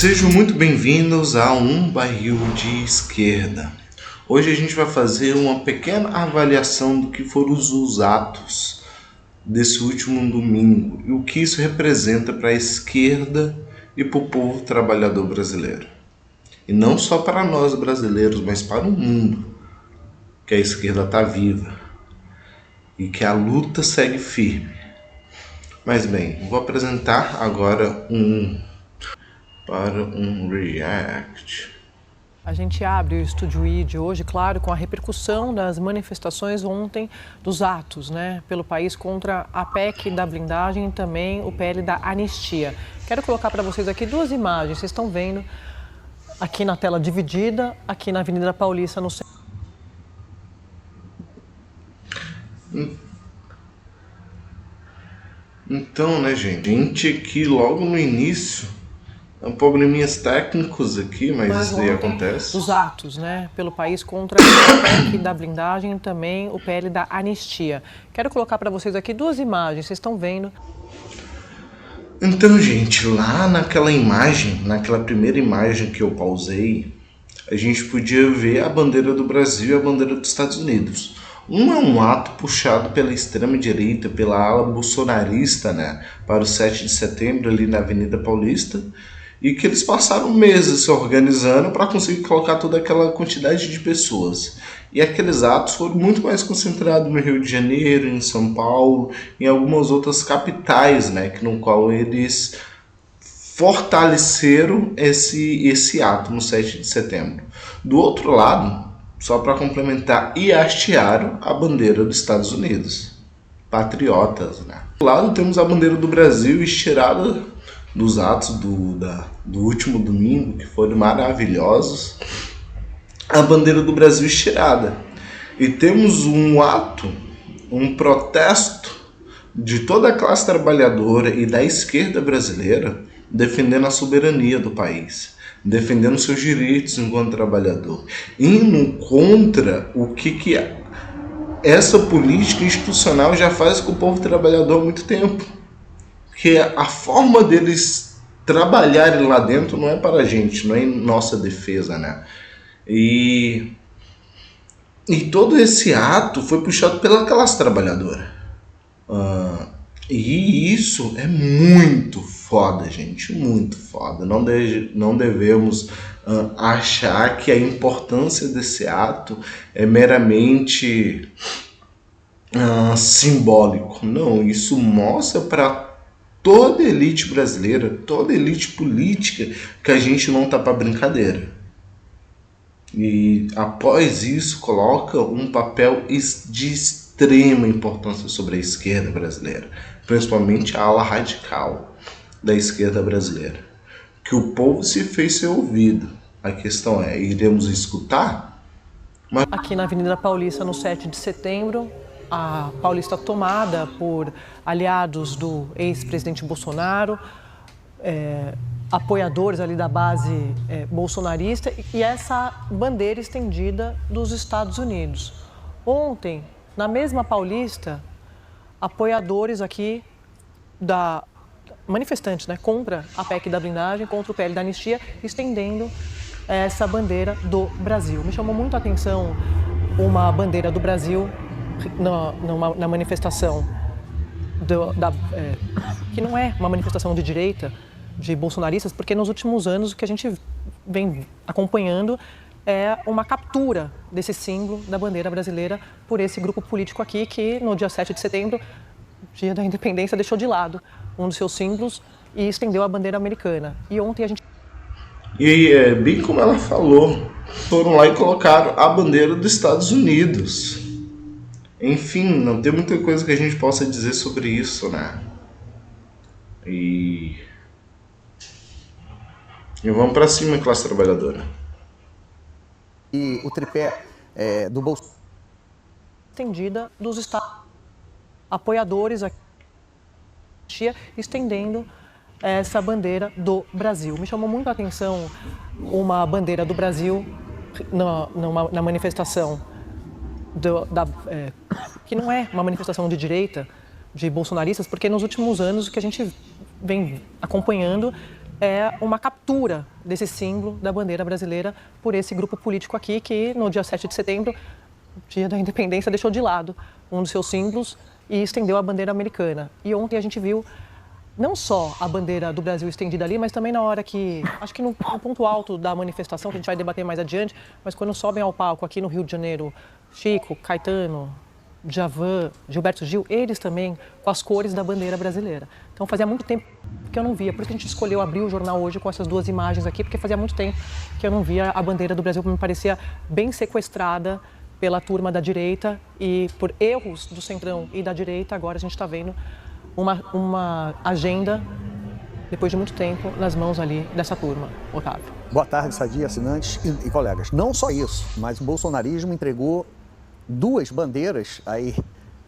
Sejam muito bem-vindos a Um Barril de Esquerda. Hoje a gente vai fazer uma pequena avaliação do que foram os atos desse último domingo e o que isso representa para a esquerda e para o povo trabalhador brasileiro. E não só para nós brasileiros, mas para o mundo, que a esquerda está viva e que a luta segue firme. Mas bem, vou apresentar agora um react. A gente abre o Estúdio I de hoje, claro, com a repercussão das manifestações ontem, dos atos, pelo país contra a PEC da blindagem e também o PL da anistia. Quero colocar para vocês aqui duas imagens, vocês estão vendo aqui na tela dividida, aqui na Avenida Paulista, no centro. Então, gente, aqui logo no início, probleminhas técnicos aqui, mas isso aí acontece. Os atos, pelo país contra a PEC da blindagem e também o PL da anistia. Quero colocar para vocês aqui duas imagens, vocês estão vendo. Então, gente, lá naquela imagem, naquela primeira imagem que eu pausei, a gente podia ver a bandeira do Brasil e a bandeira dos Estados Unidos. Um é um ato puxado pela extrema-direita, pela ala bolsonarista, para o 7 de setembro ali na Avenida Paulista, e que eles passaram meses se organizando para conseguir colocar toda aquela quantidade de pessoas. E aqueles atos foram muito mais concentrados no Rio de Janeiro, em São Paulo, em algumas outras capitais, no qual eles fortaleceram esse ato no 7 de setembro. Do outro lado, só para complementar, e hastearam a bandeira dos Estados Unidos. Patriotas, Do lado temos a bandeira do Brasil estirada dos atos do último domingo, que foram maravilhosos. A bandeira do Brasil estirada. E temos um ato, um protesto de toda a classe trabalhadora e da esquerda brasileira defendendo a soberania do país, defendendo seus direitos enquanto trabalhador, indo contra o que essa política institucional já faz com o povo trabalhador há muito tempo. Que a forma deles trabalharem lá dentro não é para a gente, não é em nossa defesa, E todo esse ato foi puxado pela classe trabalhadora. E isso é muito foda, gente, muito foda. Não devemos achar que a importância desse ato é meramente simbólico. Não, isso mostra para toda elite brasileira, toda elite política, que a gente não tá para brincadeira. E após isso coloca um papel de extrema importância sobre a esquerda brasileira, principalmente a ala radical da esquerda brasileira, que o povo se fez ser ouvido. A questão é, iremos escutar? Aqui na Avenida Paulista, no 7 de setembro, a Paulista tomada por aliados do ex-presidente Bolsonaro, apoiadores ali da base bolsonarista e essa bandeira estendida dos Estados Unidos. Ontem, na mesma Paulista, apoiadores aqui manifestantes, contra a PEC da blindagem, contra o PL da anistia, estendendo essa bandeira do Brasil. Me chamou muito a atenção uma bandeira do Brasil na manifestação que não é uma manifestação de direita, de bolsonaristas, porque nos últimos anos o que a gente vem acompanhando é uma captura desse símbolo da bandeira brasileira por esse grupo político aqui que no dia 7 de setembro, dia da independência, deixou de lado um dos seus símbolos e estendeu a bandeira americana. E ontem a gente... E bem como ela falou, foram lá e colocaram a bandeira dos Estados Unidos. Enfim, não tem muita coisa que a gente possa dizer sobre isso, E vamos pra cima, classe trabalhadora. E o tripé do Bolsonaro estendida dos Estados apoiadores aqui estendendo essa bandeira do Brasil. Me chamou muito a atenção uma bandeira do Brasil na manifestação que não é uma manifestação de direita, de bolsonaristas, porque nos últimos anos o que a gente vem acompanhando é uma captura desse símbolo da bandeira brasileira por esse grupo político aqui que no dia 7 de setembro, dia da independência, deixou de lado um dos seus símbolos e estendeu a bandeira americana. E ontem a gente viu não só a bandeira do Brasil estendida ali, mas também na hora que, acho que no ponto alto da manifestação, que a gente vai debater mais adiante, mas quando sobem ao palco aqui no Rio de Janeiro, Chico, Caetano, Djavan, Gilberto Gil, eles também com as cores da bandeira brasileira. Então fazia muito tempo que eu não via, por isso que a gente escolheu abrir o jornal hoje com essas duas imagens aqui, porque fazia muito tempo que eu não via a bandeira do Brasil, que me parecia bem sequestrada pela turma da direita e por erros do centrão e da direita, agora a gente está vendo uma agenda, depois de muito tempo, nas mãos ali dessa turma. Otávio. Boa tarde, Sadia, assinantes e colegas. Não só isso, mas o bolsonarismo entregou duas bandeiras, aí,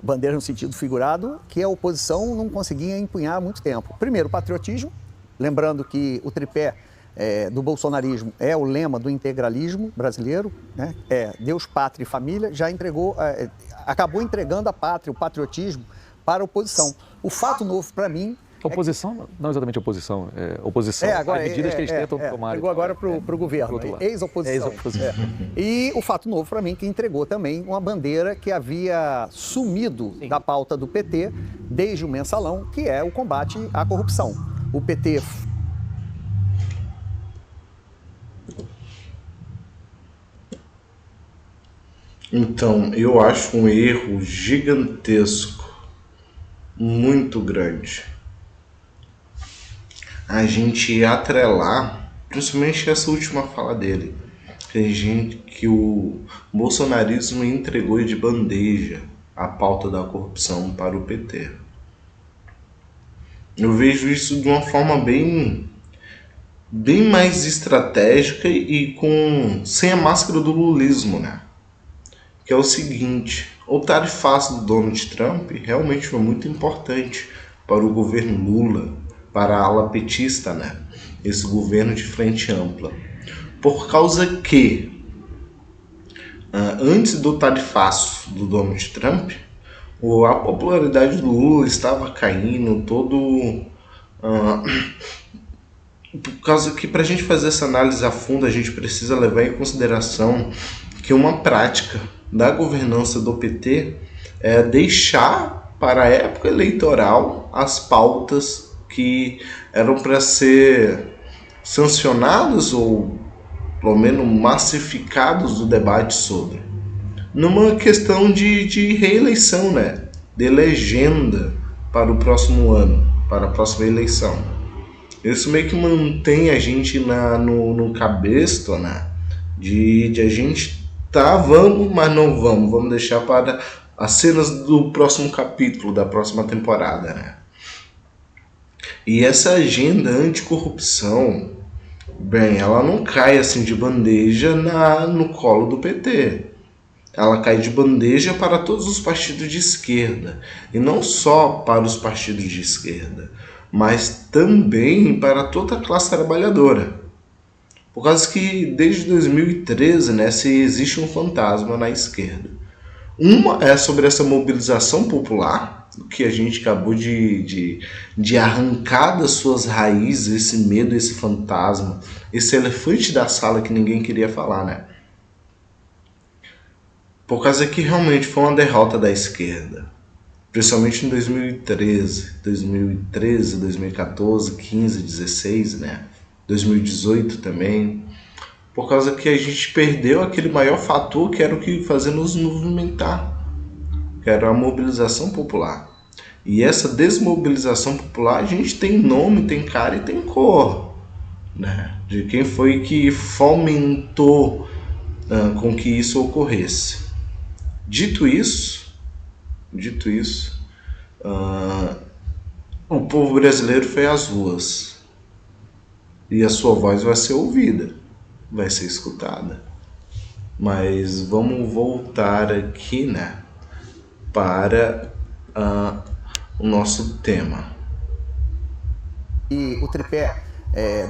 bandeiras no sentido figurado, que a oposição não conseguia empunhar há muito tempo. Primeiro, o patriotismo, lembrando que o tripé do bolsonarismo é o lema do integralismo brasileiro, né? Deus, pátria e família, já entregou, acabou entregando a pátria, o patriotismo, para a oposição. O fato novo para mim... Oposição, não exatamente oposição, oposição agora, às medidas que eles tentam tomar. Chegou agora para o governo, ex-oposição. E o fato novo para mim que entregou também uma bandeira que havia sumido da pauta do PT desde o mensalão, que é o combate à corrupção. O PT... Então, eu acho um erro gigantesco, muito grande, a gente atrelar, principalmente essa última fala dele, que o bolsonarismo entregou de bandeja a pauta da corrupção para o PT. Eu vejo isso de uma forma bem mais estratégica e sem a máscara do lulismo, né? Que é o seguinte: o tarifaço do Donald Trump realmente foi muito importante para o governo Lula, para a ala petista, né? Esse governo de frente ampla. Por causa que, antes do tarifaço do Donald Trump, a popularidade do Lula estava caindo, por causa que, para a gente fazer essa análise a fundo, a gente precisa levar em consideração que uma prática da governança do PT é deixar para a época eleitoral as pautas que eram para ser sancionadas ou pelo menos massificados do debate sobre, numa questão de reeleição, né? De legenda para o próximo ano, para a próxima eleição. Isso meio que mantém a gente no cabresto, né? De a gente vamos, mas não vamos deixar para as cenas do próximo capítulo, da próxima temporada, né? E essa agenda anticorrupção, bem, ela não cai assim de bandeja no colo do PT. Ela cai de bandeja para todos os partidos de esquerda. E não só para os partidos de esquerda, mas também para toda a classe trabalhadora. Por causa que desde 2013, né, se existe um fantasma na esquerda. Uma é sobre essa mobilização popular, que a gente acabou de arrancar das suas raízes esse medo, esse fantasma, esse elefante da sala que ninguém queria falar, né? Por causa que realmente foi uma derrota da esquerda. Principalmente em 2013, 2014, 15, 16, né? 2018 também, por causa que a gente perdeu aquele maior fator que era o que fazia nos movimentar, que era a mobilização popular. E essa desmobilização popular, a gente tem nome, tem cara e tem cor, né? De quem foi que fomentou com que isso ocorresse. Dito isso, o povo brasileiro foi às ruas. E a sua voz vai ser ouvida, vai ser escutada. Mas vamos voltar aqui, né, para o nosso tema. E o tripé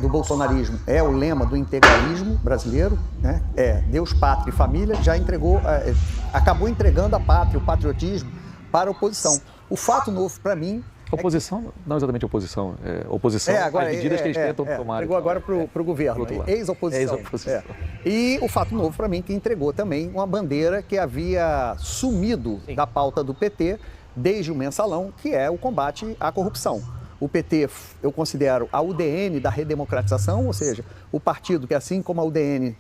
do bolsonarismo é o lema do integralismo brasileiro, né? Deus, pátria e família, já entregou, acabou entregando a pátria, o patriotismo, para a oposição. O fato novo para mim Oposição, não exatamente oposição, oposição às medidas que eles tentam tomar. Entregou agora para o governo, ex-oposição. E o fato novo para mim que entregou também uma bandeira que havia sumido da pauta do PT desde o mensalão, que é o combate à corrupção. O PT, eu considero a UDN da redemocratização, ou seja, o partido que, assim como a UDN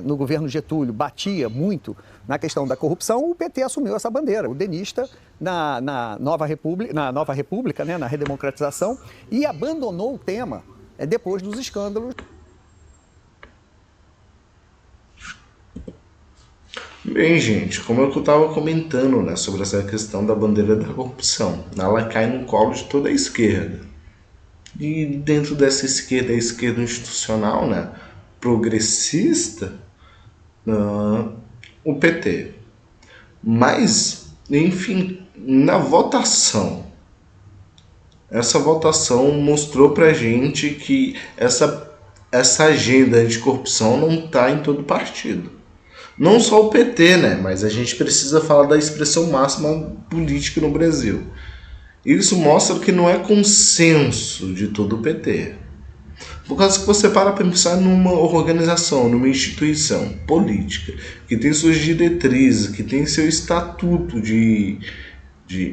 no governo Getúlio batia muito na questão da corrupção, o PT assumiu essa bandeira, o denista na Nova República, né, na redemocratização, e abandonou o tema depois dos escândalos. Bem, gente, como eu estava comentando, né, sobre essa questão da bandeira da corrupção, ela cai no colo de toda a esquerda. E dentro dessa esquerda, a esquerda institucional, né, progressista, o PT. Mas, enfim, na votação, essa votação mostrou pra gente que essa agenda anticorrupção não está em todo partido. Não só o PT, né? Mas a gente precisa falar da expressão máxima política no Brasil. Isso mostra que não é consenso de todo o PT. Por causa que você para pensar numa organização, numa instituição política, que tem suas diretrizes, que tem seu estatuto de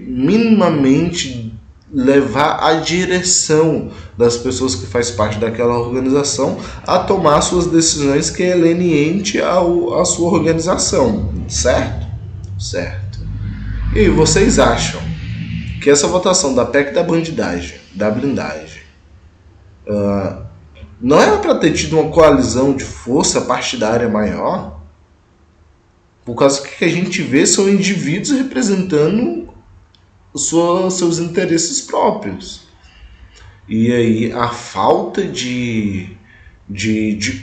minimamente levar a direção das pessoas que faz parte daquela organização a tomar suas decisões que é leniente à sua organização, certo? Certo. E vocês acham que essa votação da PEC da bandidagem, da blindagem, não era para ter tido uma coalizão de força partidária maior? Por causa que a gente vê são indivíduos representando seus interesses próprios. E aí a falta de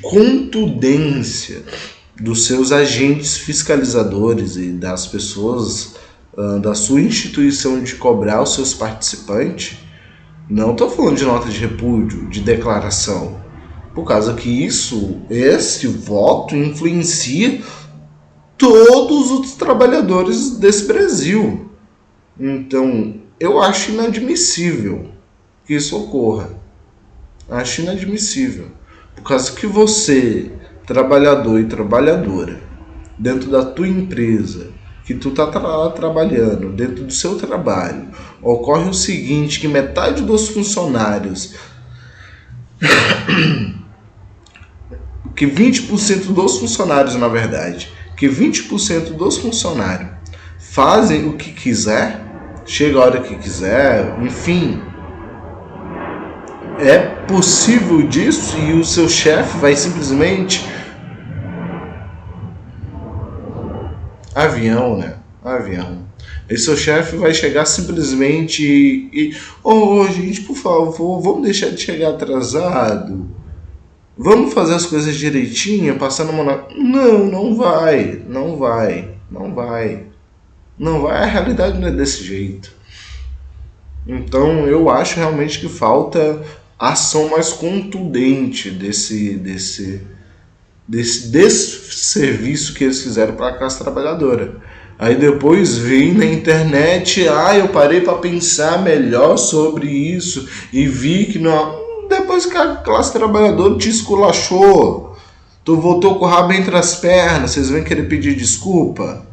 contundência dos seus agentes fiscalizadores e das pessoas da sua instituição de cobrar os seus participantes, não estou falando de nota de repúdio, de declaração, por causa que esse voto influencia todos os trabalhadores desse Brasil. Então, eu acho inadmissível que isso ocorra. Acho inadmissível. Por causa que você, trabalhador e trabalhadora, dentro da tua empresa, que tu tá trabalhando, dentro do seu trabalho, ocorre o seguinte, que metade dos funcionários, que 20% dos funcionários, na verdade, que 20% dos funcionários fazem o que quiser, chega a hora que quiser, enfim. É possível disso e o seu chefe vai simplesmente... Avião. E seu chefe vai chegar simplesmente e... gente, por favor, vamos deixar de chegar atrasado? Vamos fazer as coisas direitinho, passando a mão na... Não vai, a realidade não é desse jeito. Então eu acho realmente que falta ação mais contundente desse serviço que eles fizeram para a classe trabalhadora. Aí depois vem na internet, eu parei para pensar melhor sobre isso e vi que não... Depois que a classe trabalhadora te esculachou, tu voltou com o rabo entre as pernas, vocês vêm querer pedir desculpa?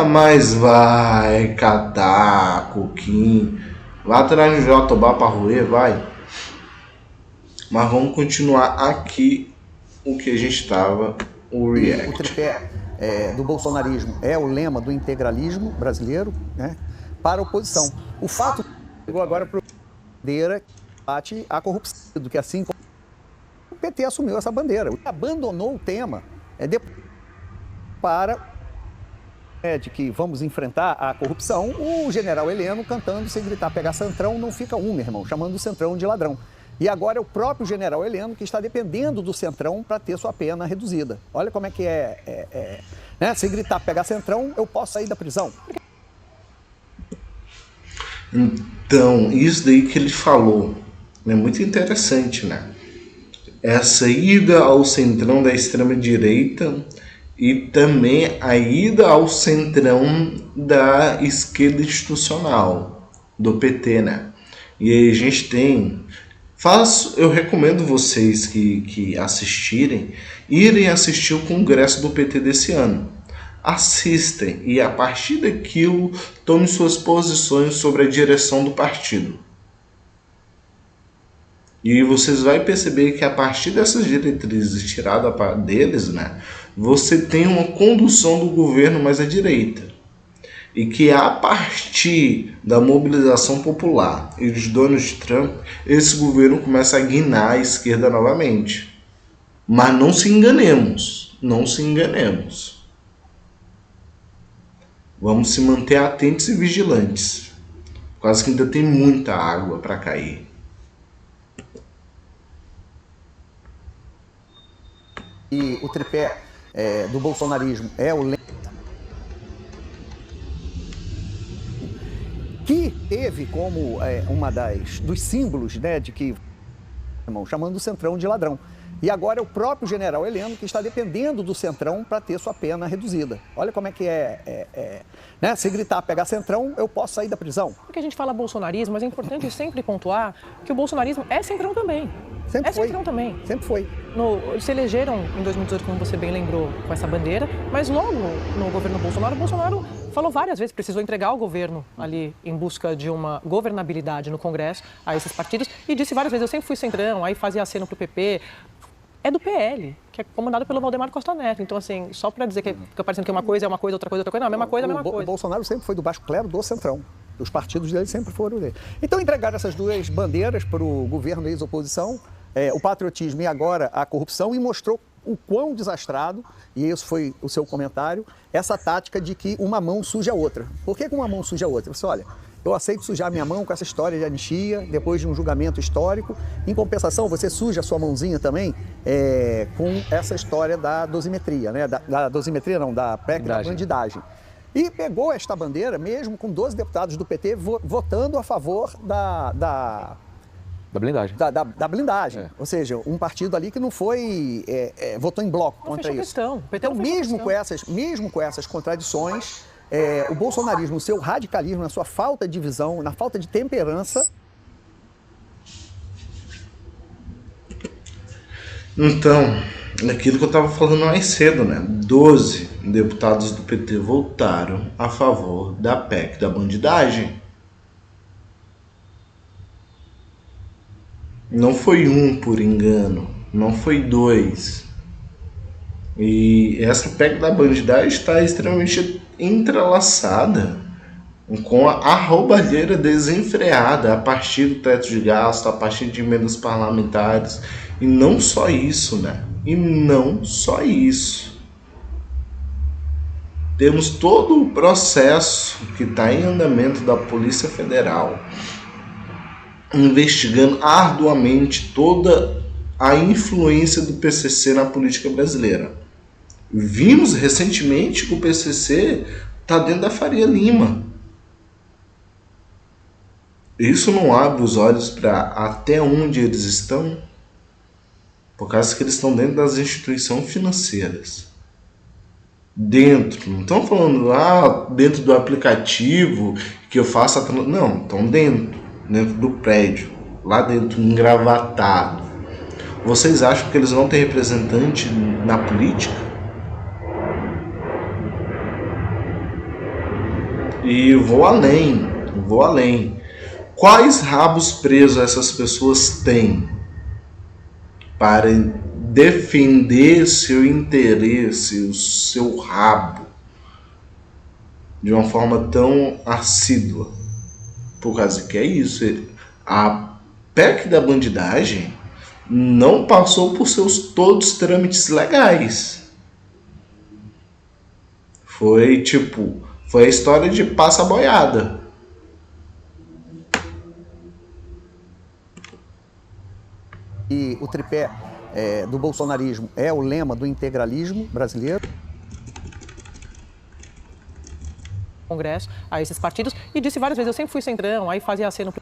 Mas vai catar coquinho, vai atrás de jatobá para roer, vai. Mas vamos continuar aqui o que a gente estava, o react. O tripé do bolsonarismo é o lema do integralismo brasileiro, né, para a oposição. O fato chegou agora para o bandeira bate a corrupção, do que assim como o PT assumiu essa bandeira, abandonou o tema para de que vamos enfrentar a corrupção, o general Heleno cantando sem gritar, pegar centrão não fica meu irmão, chamando o centrão de ladrão. E agora é o próprio general Heleno que está dependendo do centrão para ter sua pena reduzida. Olha como é que né? Se gritar, pegar centrão, eu posso sair da prisão. Então, isso daí que ele falou é muito interessante, né? Essa ida ao centrão da extrema-direita e também a ida ao centrão da esquerda institucional. do PT, né? E aí a gente tem... Eu recomendo vocês que assistirem, irem assistir o congresso do PT desse ano. Assistem e a partir daquilo tome suas posições sobre a direção do partido. E vocês vão perceber que a partir dessas diretrizes tiradas deles, né, você tem uma condução do governo mais à direita. E que a partir da mobilização popular e de Donald Trump, esse governo começa a guinar à esquerda novamente. Mas não se enganemos, não se enganemos. Vamos se manter atentos e vigilantes, por causa que ainda tem muita água para cair. E o tripé do bolsonarismo é o que teve como uma dos símbolos, né, de que chamando o Centrão de ladrão. E agora é o próprio general Heleno que está dependendo do Centrão para ter sua pena reduzida. Olha como é que né? Se gritar, pegar Centrão, eu posso sair da prisão. Porque a gente fala bolsonarismo, mas é importante sempre pontuar que o bolsonarismo é Centrão também. Sempre foi. Centrão também. Sempre foi. Se elegeram em 2018, como você bem lembrou, com essa bandeira, mas logo no governo Bolsonaro, Bolsonaro falou várias vezes, precisou entregar o governo ali em busca de uma governabilidade no Congresso a esses partidos e disse várias vezes, eu sempre fui Centrão, aí fazia aceno pro PP. É do PL, que é comandado pelo Valdemar Costa Neto. Então, assim, só para dizer que fica parecendo que uma coisa é uma coisa, outra coisa, outra coisa. Não, a mesma coisa é a mesma coisa. O Bolsonaro sempre foi do baixo clero do Centrão. Os partidos dele sempre foram dele. Então, entregaram essas duas bandeiras para o governo ex-oposição, o patriotismo e agora a corrupção, e mostrou o quão desastrado, e esse foi o seu comentário, essa tática de que uma mão suja a outra. Por que uma mão suja a outra? Você olha... Eu aceito sujar minha mão com essa história de anistia, depois de um julgamento histórico. Em compensação, você suja a sua mãozinha também com essa história da dosimetria, né? Da dosimetria não, da PEC da bandidagem. E pegou esta bandeira, mesmo com 12 deputados do PT votando a favor da blindagem. Da blindagem. Ou seja, um partido ali que não foi... votou em bloco contra isso. Então, mesmo com essas contradições... o bolsonarismo, o seu radicalismo, na sua falta de visão, na falta de temperança. Então, aquilo que eu estava falando mais cedo, né? 12 deputados do PT votaram a favor da PEC da bandidagem. Não foi um por engano, não foi dois. E essa PEC da bandidagem está extremamente entrelaçada com a roubalheira desenfreada a partir do teto de gasto, a partir de emendas parlamentares. E não só isso, né? E não só isso. Temos todo o processo que está em andamento da Polícia Federal, investigando arduamente toda a influência do PCC na política brasileira. Vimos recentemente que o PCC está dentro da Faria Lima. Isso não abre os olhos para até onde eles estão? Por causa que eles estão dentro das instituições financeiras. Dentro, não estão falando dentro do aplicativo que eu faço a... Não, estão dentro do prédio, lá dentro, engravatado. Vocês acham que eles não têm representante na política? E vou além. Quais rabos presos essas pessoas têm para defender seu interesse, o seu rabo, de uma forma tão assídua? Por causa que é isso. A PEC da bandidagem não passou por seus todos trâmites legais. Foi a história de passa boiada. E o tripé do bolsonarismo é o lema do integralismo brasileiro. Congresso a esses partidos e disse várias vezes, eu sempre fui Centrão, aí fazia aceno.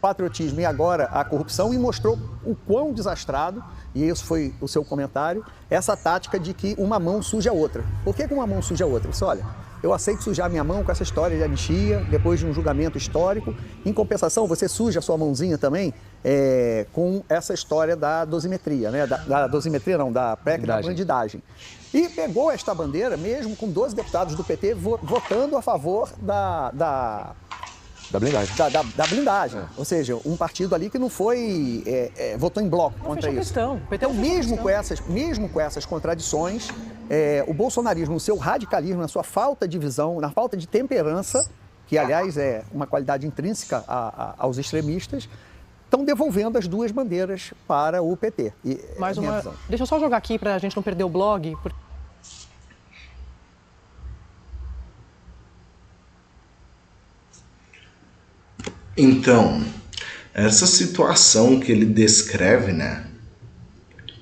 patriotismo e agora a corrupção, e mostrou o quão desastrado, e isso foi o seu comentário, essa tática de que uma mão suja a outra. Por que uma mão suja a outra? Você olha, eu aceito sujar minha mão com essa história de anistia, depois de um julgamento histórico. Em compensação, você suja a sua mãozinha também com essa história da dosimetria, né? Da dosimetria não, da PEC da bandidagem. E pegou esta bandeira, mesmo com 12 deputados do PT votando a favor da blindagem. Da blindagem. Ou seja, um partido ali que não foi... votou em bloco contra isso. Então, mesmo com essas contradições, o bolsonarismo, no seu radicalismo, na sua falta de visão, na falta de temperança, que, aliás, é uma qualidade intrínseca aos extremistas, estão devolvendo as duas bandeiras para o PT. Deixa eu só jogar aqui para a gente não perder o blog. Então, essa situação que ele descreve, né,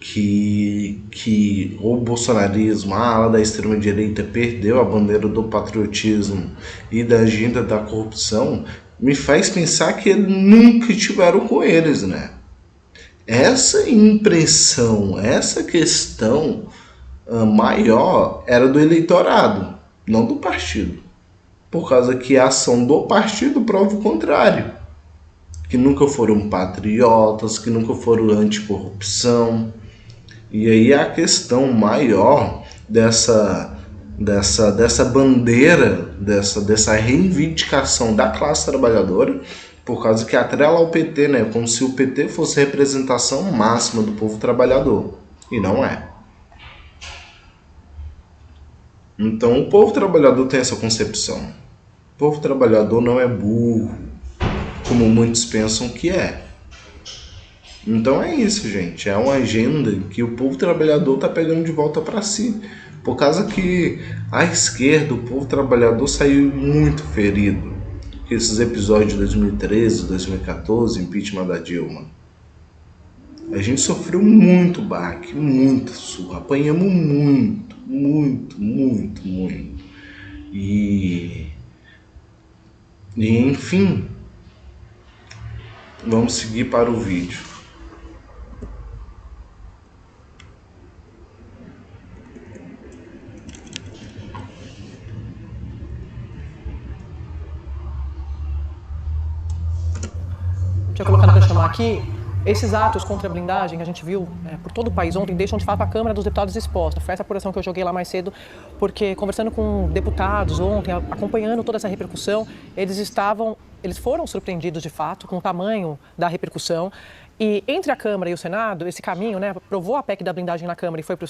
que o bolsonarismo, a ala da extrema-direita perdeu a bandeira do patriotismo e da agenda da corrupção, me faz pensar que eles nunca estiveram com eles, né? Essa impressão, essa questão maior era do eleitorado, não do partido. Por causa que a ação do partido prova o contrário. Que nunca foram patriotas, que nunca foram anticorrupção. E aí a questão maior dessa bandeira, dessa reivindicação da classe trabalhadora, por causa que atrela ao PT, né? Como se o PT fosse a representação máxima do povo trabalhador. E não é. Então o povo trabalhador tem essa concepção. O povo trabalhador não é burro, como muitos pensam que é. Então é isso, gente. É uma agenda que o povo trabalhador está pegando de volta para si. Por causa que a esquerda, o povo trabalhador, saiu muito ferido. Esses episódios de 2013, 2014, impeachment da Dilma. A gente sofreu muito baque, muita surra. Apanhamos muito. E enfim, vamos seguir para o vídeo. Deixa eu colocar para chamar aqui. Esses atos contra a blindagem que a gente viu por todo o país ontem deixam de fato a Câmara dos Deputados exposta. Foi essa apuração que eu joguei lá mais cedo, porque conversando com deputados ontem, acompanhando toda essa repercussão, eles foram surpreendidos de fato com o tamanho da repercussão. E entre a Câmara e o Senado, esse caminho, né, aprovou a PEC da blindagem na Câmara e foi para o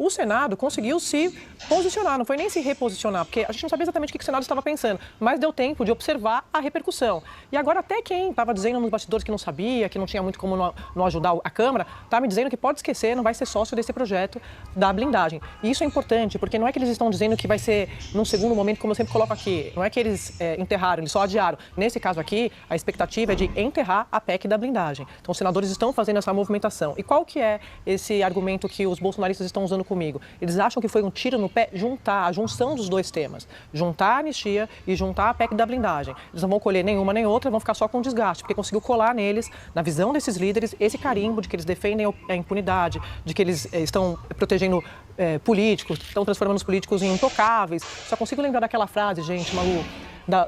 Senado conseguiu se posicionar, não foi nem se reposicionar, porque a gente não sabia exatamente o que o Senado estava pensando, mas deu tempo de observar a repercussão. E agora até quem estava dizendo nos bastidores que não sabia, que não tinha muito como não ajudar a Câmara, está me dizendo que pode esquecer, não vai ser sócio desse projeto da blindagem. E isso é importante, porque não é que eles estão dizendo que vai ser num segundo momento, como eu sempre coloco aqui, não é que eles enterraram, eles só adiaram. Nesse caso aqui, a expectativa é de enterrar a PEC da blindagem. Então, os senadores estão fazendo essa movimentação. E qual que é esse argumento que os bolsonaristas estão usando comigo? Eles acham que foi um tiro no pé juntar, a junção dos dois temas. Juntar a anistia e juntar a PEC da blindagem. Eles não vão colher nenhuma nem outra, vão ficar só com desgaste, porque conseguiu colar neles, na visão desses líderes, esse carimbo de que eles defendem a impunidade, de que eles estão protegendo políticos, estão transformando os políticos em intocáveis. Só consigo lembrar daquela frase, gente, Malu,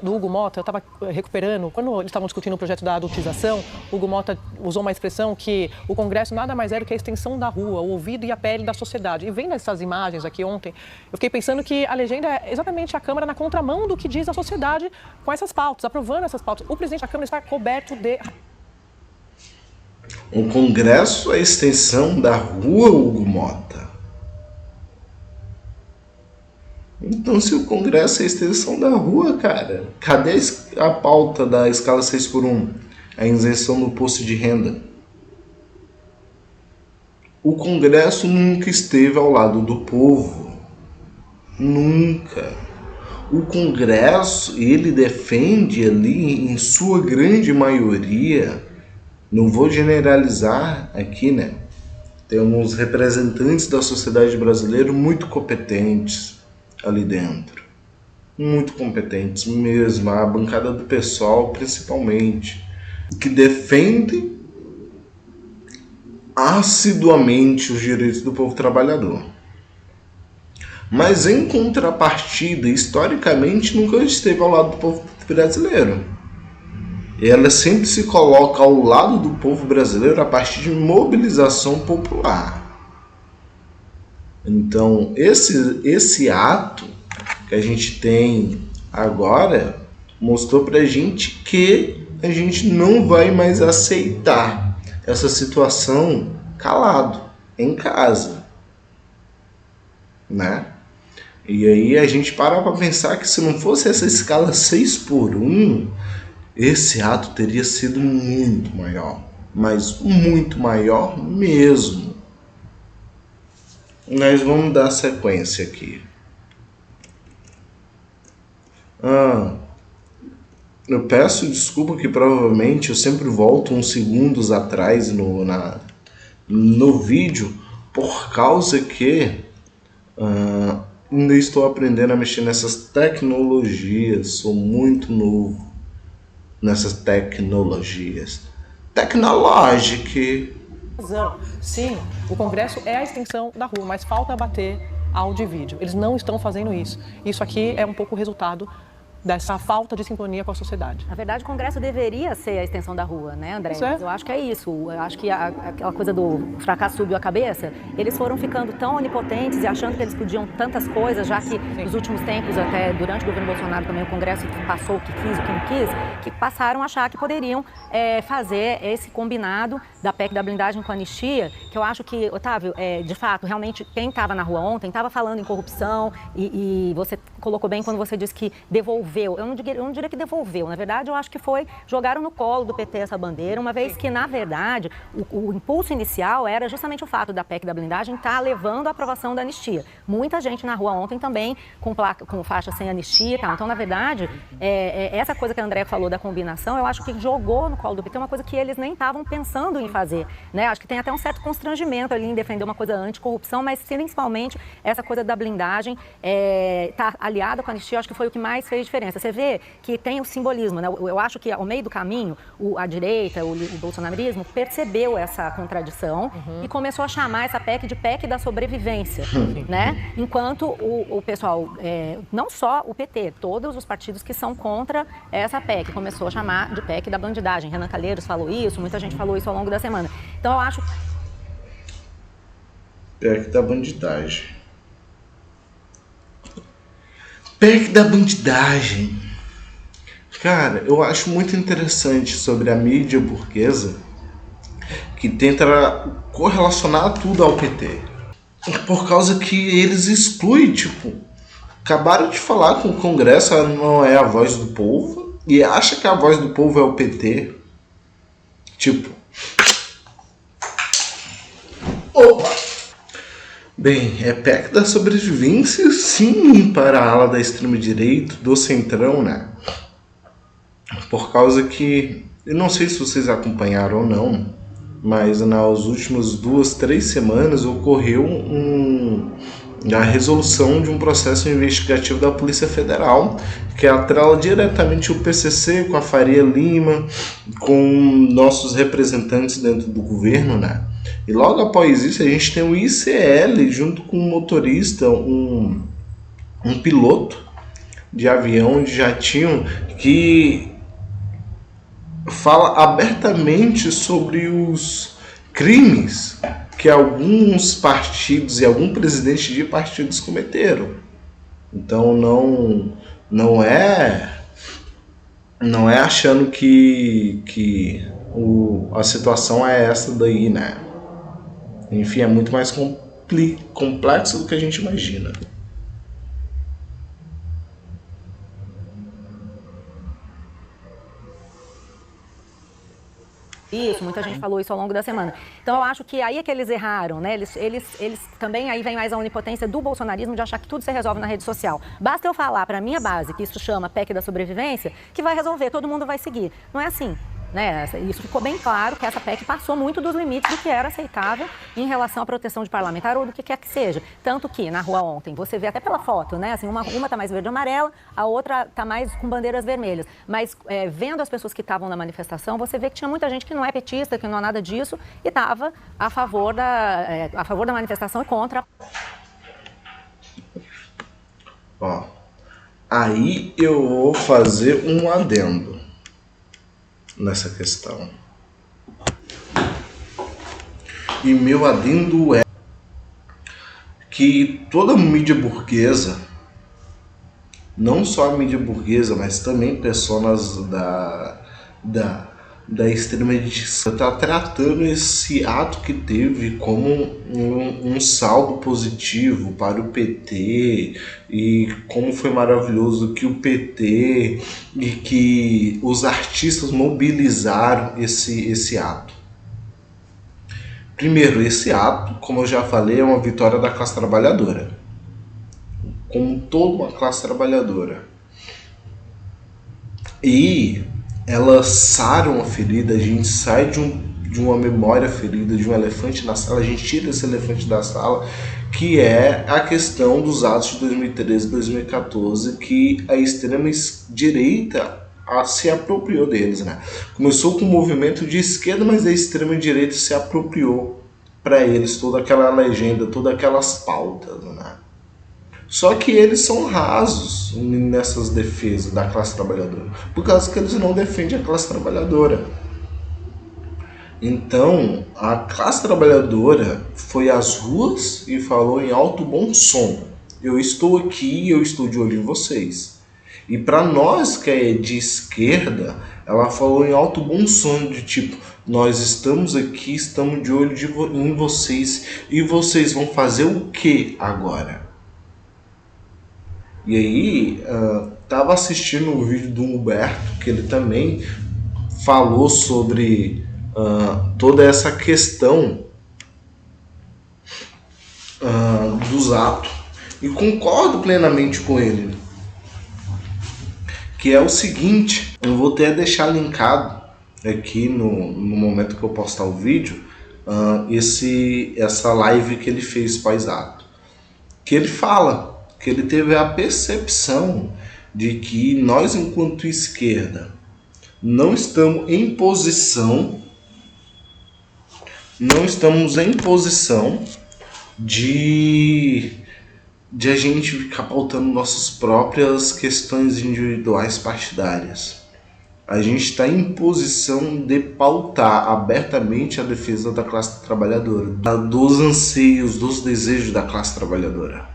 do Hugo Mota. Eu estava recuperando, quando eles estavam discutindo o projeto da adultização, o Hugo Mota usou uma expressão que o Congresso nada mais é do que a extensão da rua, o ouvido e a pele da sociedade. E vendo essas imagens aqui ontem, eu fiquei pensando que a legenda é exatamente a Câmara na contramão do que diz a sociedade com essas pautas, aprovando essas pautas. O presidente da Câmara está coberto de... O Congresso é a extensão da rua, Hugo Mota. Então, se o Congresso é a extensão da rua, cara, cadê a pauta da escala 6x1? A isenção do imposto de renda. O Congresso nunca esteve ao lado do povo. Nunca. O Congresso, ele defende ali, em sua grande maioria, não vou generalizar aqui, né? Temos representantes da sociedade brasileira muito competentes ali dentro, muito competentes mesmo, a bancada do PSOL principalmente. que defende assiduamente os direitos do povo trabalhador. Mas em contrapartida, historicamente, nunca esteve ao lado do povo brasileiro. Ela sempre se coloca ao lado do povo brasileiro a partir de mobilização popular. Então, esse ato que a gente tem agora mostrou pra gente que a gente não vai mais aceitar essa situação calado, em casa, né? E aí a gente para pra pensar que se não fosse essa escala 6:1, esse ato teria sido muito maior, mas muito maior mesmo. Nós vamos dar sequência aqui. Eu peço desculpa que provavelmente eu sempre volto uns segundos atrás no vídeo, por causa que ainda estou aprendendo a mexer nessas tecnologias, sou muito novo nessas tecnologias. Tecnológica. Sim, o Congresso é a extensão da rua, mas falta bater áudio e vídeo. Eles não estão fazendo isso. Isso aqui é um pouco o resultado dessa falta de sintonia com a sociedade. Na verdade, o Congresso deveria ser a extensão da rua, né, André? Isso é. Mas eu acho que é isso. Eu acho que aquela coisa do fracasso subiu a cabeça, eles foram ficando tão onipotentes e achando que eles podiam tantas coisas, já que nos últimos tempos, até durante o governo Bolsonaro também, o Congresso passou o que quis, o que não quis, que passaram a achar que poderiam fazer esse combinado da PEC da blindagem com a anistia, que eu acho que, Otávio, de fato, realmente, quem estava na rua ontem estava falando em corrupção e você colocou bem quando você disse que devolveu. Eu não diria que devolveu. Na verdade, eu acho que jogaram no colo do PT essa bandeira, uma vez que, na verdade, o impulso inicial era justamente o fato da PEC da blindagem estar levando à aprovação da anistia. Muita gente na rua ontem também com faixa sem anistia. Tá? Então, na verdade, essa coisa que a André falou da combinação, eu acho que jogou no colo do PT uma coisa que eles nem estavam pensando em fazer. Né? Acho que tem até um certo constrangimento ali em defender uma coisa anticorrupção, mas principalmente essa coisa da blindagem tá aliada com a anistia, acho que foi o que mais fez diferença. Você vê que tem o simbolismo, né? Eu acho que ao meio do caminho, a direita, o bolsonarismo, percebeu essa contradição e começou a chamar essa PEC de PEC da sobrevivência, né? Enquanto o pessoal, não só o PT, todos os partidos que são contra essa PEC, começou a chamar de PEC da bandidagem. Renan Calheiros falou isso, muita gente falou isso ao longo da semana. Então eu acho... PEC da bandidagem. PEC da bandidagem. Cara, eu acho muito interessante sobre a mídia burguesa que tenta correlacionar tudo ao PT. Por causa que eles excluem, acabaram de falar que o Congresso não é a voz do povo e acha que a voz do povo é o PT. Opa! Bem, é PEC da sobrevivência, sim, para a ala da extrema-direita, do centrão, né? Por causa que, eu não sei se vocês acompanharam ou não, mas nas últimas 2-3 semanas ocorreu a resolução de um processo investigativo da Polícia Federal, que atrela diretamente o PCC com a Faria Lima, com nossos representantes dentro do governo, né? E logo após isso a gente tem o ICL junto com um motorista, um piloto de avião, de jatinho, que fala abertamente sobre os crimes que alguns partidos e algum presidente de partidos cometeram. Então não é achando que a situação é essa daí, né? Enfim, é muito mais complexo do que a gente imagina. Isso, muita gente falou isso ao longo da semana. Então eu acho que aí é que eles erraram, né? Eles também, aí vem mais a onipotência do bolsonarismo de achar que tudo se resolve na rede social. Basta eu falar para a minha base que isso chama PEC da sobrevivência, que vai resolver, todo mundo vai seguir. Não é assim. né? Isso ficou bem claro que essa PEC passou muito dos limites do que era aceitável em relação à proteção de parlamentar ou do que quer que seja. Tanto que na rua ontem, você vê até pela foto, né? Assim, uma tá mais verde e amarela, a outra tá mais com bandeiras vermelhas. Mas vendo as pessoas que estavam na manifestação, você vê que tinha muita gente que não é petista, que não é nada disso, e estava a favor da manifestação e contra. Ó, aí eu vou fazer um adendo nessa questão. E meu adendo é que toda mídia burguesa, não só a mídia burguesa, mas também pessoas da extrema-direita, está tratando esse ato que teve como um saldo positivo para o PT, e como foi maravilhoso que o PT e que os artistas mobilizaram esse ato. Primeiro, esse ato, como eu já falei, é uma vitória da classe trabalhadora, como toda uma classe trabalhadora. E elas saram a ferida, a gente sai de uma memória ferida, de um elefante na sala, a gente tira esse elefante da sala, que é a questão dos atos de 2013 e 2014, que a extrema-direita se apropriou deles, né? Começou com um movimento de esquerda, mas a extrema-direita se apropriou para eles toda aquela legenda, todas aquelas pautas, né? Só que eles são rasos nessas defesas da classe trabalhadora, por causa que eles não defendem a classe trabalhadora. Então, a classe trabalhadora foi às ruas e falou em alto bom som: eu estou aqui, eu estou de olho em vocês. E para nós que é de esquerda, ela falou em alto bom som, de tipo: nós estamos aqui, estamos de olho em vocês, e vocês vão fazer o que agora? E aí, estava assistindo um vídeo do Humberto, que ele também falou sobre toda essa questão dos atos, e concordo plenamente com ele, que é o seguinte: eu vou até deixar linkado aqui no momento que eu postar o vídeo, essa live que ele fez pós-ato, que ele fala que ele teve a percepção de que nós, enquanto esquerda, não estamos em posição de a gente ficar pautando nossas próprias questões individuais partidárias. A gente está em posição de pautar abertamente a defesa da classe trabalhadora, dos anseios, dos desejos da classe trabalhadora.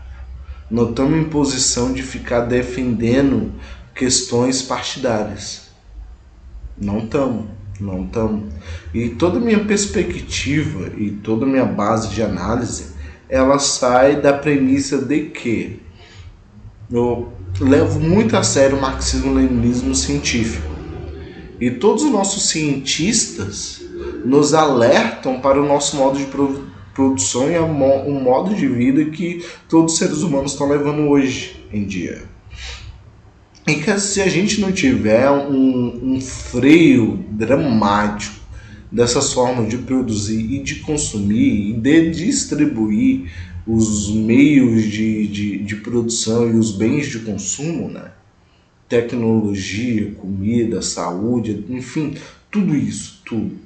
Não estamos em posição de ficar defendendo questões partidárias. Não estamos. E toda a minha perspectiva e toda a minha base de análise, ela sai da premissa de que eu levo muito a sério o marxismo-leninismo científico. E todos os nossos cientistas nos alertam para o nosso modo de produção e o modo de vida que todos os seres humanos estão levando hoje em dia. E que se a gente não tiver um freio dramático dessas formas de produzir e de consumir e de distribuir os meios de produção e os bens de consumo, né? Tecnologia, comida, saúde, enfim, tudo isso, tudo.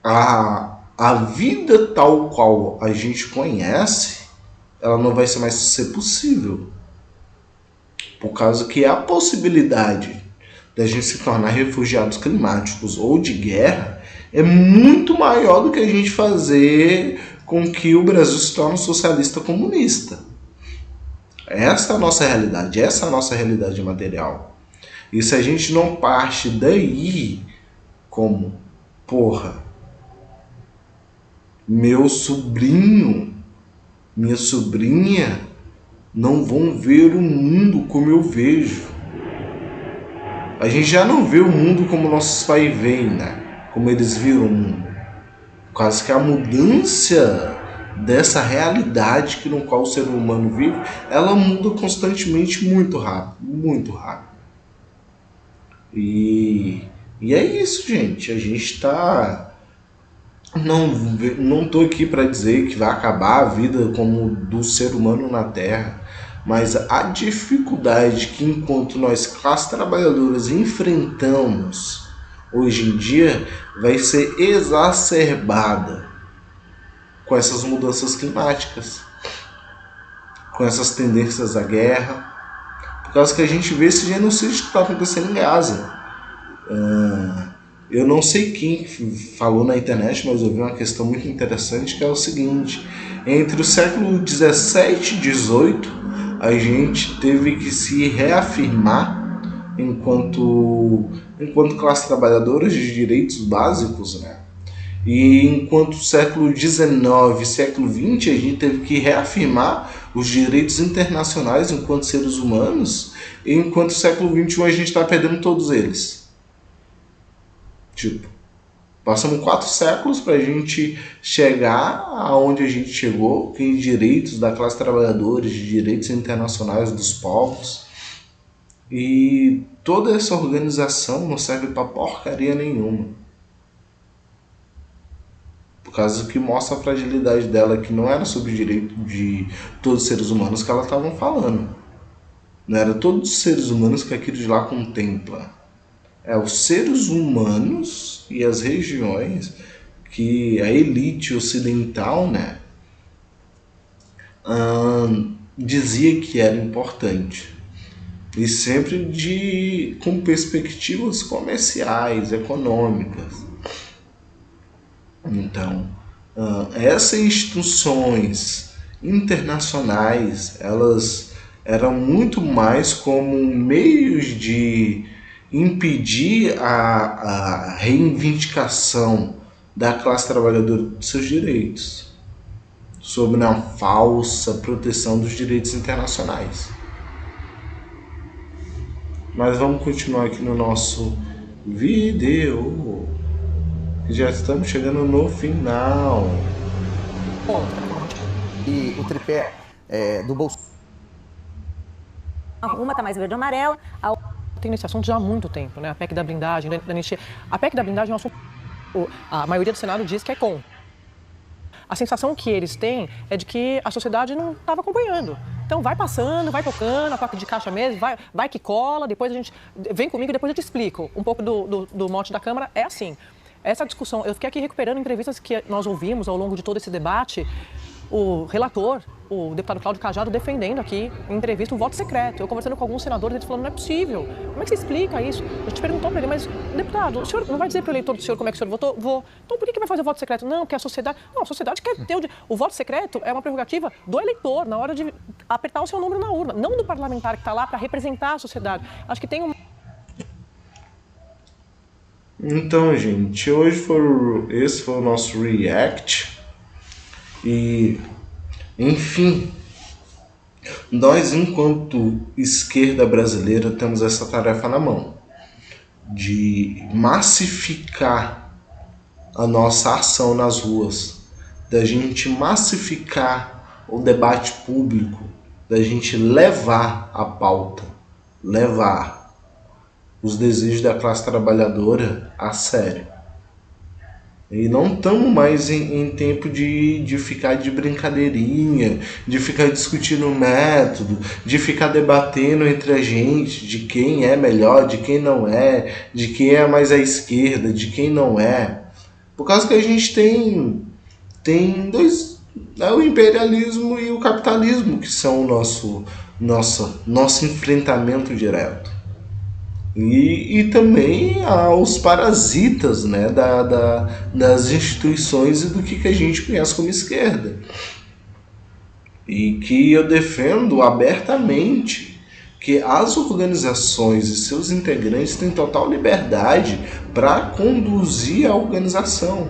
A vida tal qual a gente conhece, ela não vai mais ser possível. Por causa que a possibilidade da gente se tornar refugiados climáticos ou de guerra é muito maior do que a gente fazer com que o Brasil se torne socialista comunista. Essa é a nossa realidade, essa é a nossa realidade material. E se a gente não parte daí como, meu sobrinho, minha sobrinha não vão ver o mundo como eu vejo. A gente já não vê o mundo como nossos pais veem, né? Como eles viram o mundo. Por causa que a mudança dessa realidade no qual o ser humano vive, ela muda constantemente, muito rápido, muito rápido. E E é isso, gente. A gente tá... Não tô aqui para dizer que vai acabar a vida como do ser humano na Terra, mas a dificuldade que enquanto nós, classes trabalhadoras, enfrentamos hoje em dia vai ser exacerbada com essas mudanças climáticas, com essas tendências à guerra, por causa que a gente vê esse genocídio que está acontecendo em Gaza. Eu não sei quem falou na internet, mas eu vi uma questão muito interessante, que é o seguinte: entre o século 17 e 18, a gente teve que se reafirmar enquanto classe trabalhadora de direitos básicos, né? E enquanto século XIX e século XX, a gente teve que reafirmar os direitos internacionais enquanto seres humanos, e enquanto século XXI a gente está perdendo todos eles. Tipo, passamos 4 séculos para a gente chegar aonde a gente chegou, que em direitos da classe trabalhadora, de direitos internacionais dos povos, e toda essa organização não serve para porcaria nenhuma. Por causa que mostra a fragilidade dela, que não era sobre o direito de todos os seres humanos que ela estavam falando. Não era todos os seres humanos que aquilo de lá contempla. É os seres humanos e as regiões que a elite ocidental, né, dizia que era importante. E sempre com perspectivas comerciais, econômicas. Então, essas instituições internacionais, elas eram muito mais como meios de impedir a reivindicação da classe trabalhadora dos seus direitos, sob uma falsa proteção dos direitos internacionais. Mas vamos continuar aqui no nosso vídeo. Já estamos chegando no final. E o tripé do Bolsonaro. Uma está mais verde e amarela, a outra... Tem nesse assunto já há muito tempo, né? A PEC da blindagem, da anistia. A PEC da blindagem é um assunto... A maioria do Senado diz que é com. A sensação que eles têm é de que a sociedade não estava acompanhando. Então vai passando, vai tocando, a toque de caixa mesmo, vai que cola, depois a gente... Vem comigo e depois eu te explico. Um pouco do mote da Câmara é assim. Essa discussão, eu fiquei aqui recuperando entrevistas que nós ouvimos ao longo de todo esse debate, o relator, o deputado Cláudio Cajado, defendendo aqui, em entrevista, o voto secreto. Eu conversando com alguns senadores, eles falando, não é possível. Como é que você explica isso? A gente perguntou para ele, mas, deputado, o senhor não vai dizer para o eleitor do senhor como é que o senhor votou? Vou. Então por que vai fazer o voto secreto? Não, porque a sociedade... Não, a sociedade quer ter o voto secreto é uma prerrogativa do eleitor, na hora de apertar o seu número na urna, não do parlamentar que está lá para representar a sociedade. Acho que tem um... Então, gente, esse foi o nosso react. E, enfim, nós, enquanto esquerda brasileira, temos essa tarefa na mão de massificar a nossa ação nas ruas, da gente massificar o debate público, da gente levar a pauta, levar os desejos da classe trabalhadora a sério. E não estamos mais em tempo de ficar de brincadeirinha, de ficar discutindo método, de ficar debatendo entre a gente de quem é melhor, de quem não é, de quem é mais à esquerda, de quem não é. Por causa que a gente tem dois, o imperialismo e o capitalismo, que são o nosso enfrentamento direto. E também aos parasitas, né, das instituições e do que a gente conhece como esquerda. E que eu defendo abertamente que as organizações e seus integrantes têm total liberdade para conduzir a organização.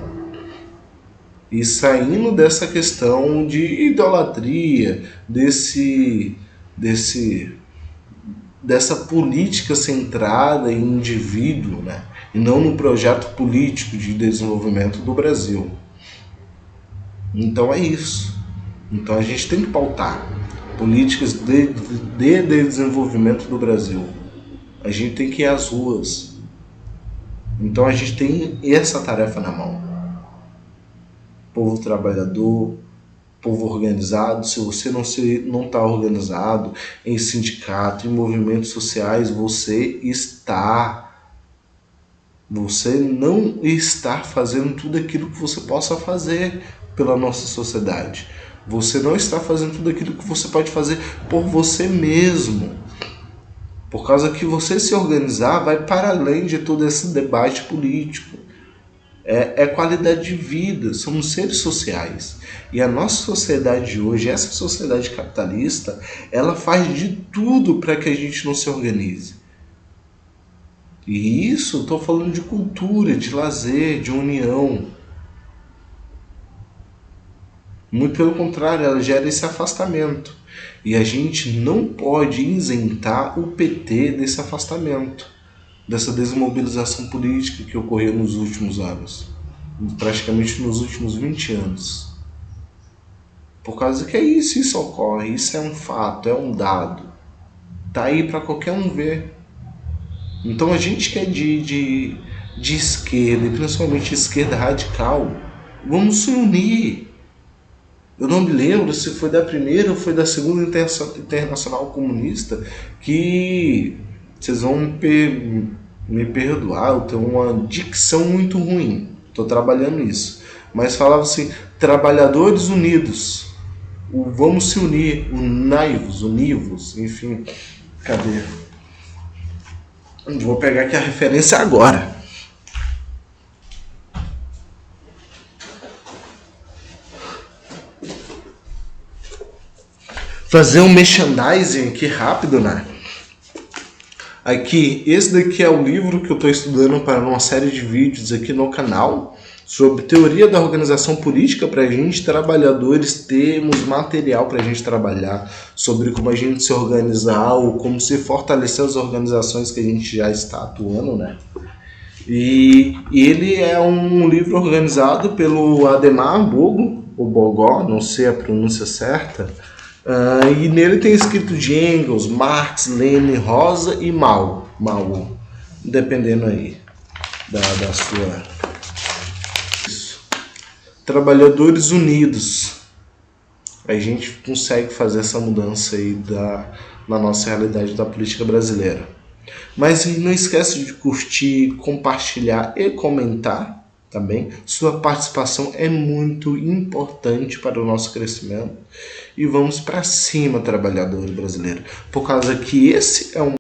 E saindo dessa questão de idolatria, dessa política centrada em indivíduo, né? E não no projeto político de desenvolvimento do Brasil. Então é isso. Então a gente tem que pautar políticas de desenvolvimento do Brasil. A gente tem que ir às ruas. Então a gente tem essa tarefa na mão. Povo trabalhador, povo organizado. Se você não está organizado em sindicato, em movimentos sociais, você não está fazendo tudo aquilo que você possa fazer pela nossa sociedade. Você não está fazendo tudo aquilo que você pode fazer por você mesmo. Por causa que você se organizar vai para além de todo esse debate político. É qualidade de vida, somos seres sociais. E a nossa sociedade de hoje, essa sociedade capitalista, ela faz de tudo para que a gente não se organize. E isso, estou falando de cultura, de lazer, de união. Muito pelo contrário, ela gera esse afastamento. E a gente não pode isentar o PT desse afastamento, dessa desmobilização política que ocorreu nos últimos anos, praticamente nos últimos 20 anos. Por causa que isso ocorre, isso é um fato, é um dado. Tá aí para qualquer um ver. Então a gente que é de esquerda, e principalmente esquerda radical, vamos se unir. Eu não me lembro se foi da primeira ou foi da segunda Internacional Comunista que vocês vão me perdoar, eu tenho uma dicção muito ruim, estou trabalhando nisso. Mas falava assim, trabalhadores unidos, vamos se unir, univos, enfim, cadê? Vou pegar aqui a referência agora. Fazer um merchandising aqui rápido, né? Aqui, esse daqui é o livro que eu estou estudando para uma série de vídeos aqui no canal sobre teoria da organização política para a gente, trabalhadores, termos, material para a gente trabalhar, sobre como a gente se organizar ou como se fortalecer as organizações que a gente já está atuando, né? E ele é um livro organizado pelo Ademar Bogo, ou Bogó, não sei a pronúncia certa. E nele tem escrito de Engels, Marx, Lenin, Rosa e Mao, dependendo aí da sua... Isso. Trabalhadores unidos. A gente consegue fazer essa mudança aí na nossa realidade da política brasileira. Mas não esquece de curtir, compartilhar e comentar também. Sua participação é muito importante para o nosso crescimento. E vamos para cima, trabalhador brasileiro. Por causa que esse é um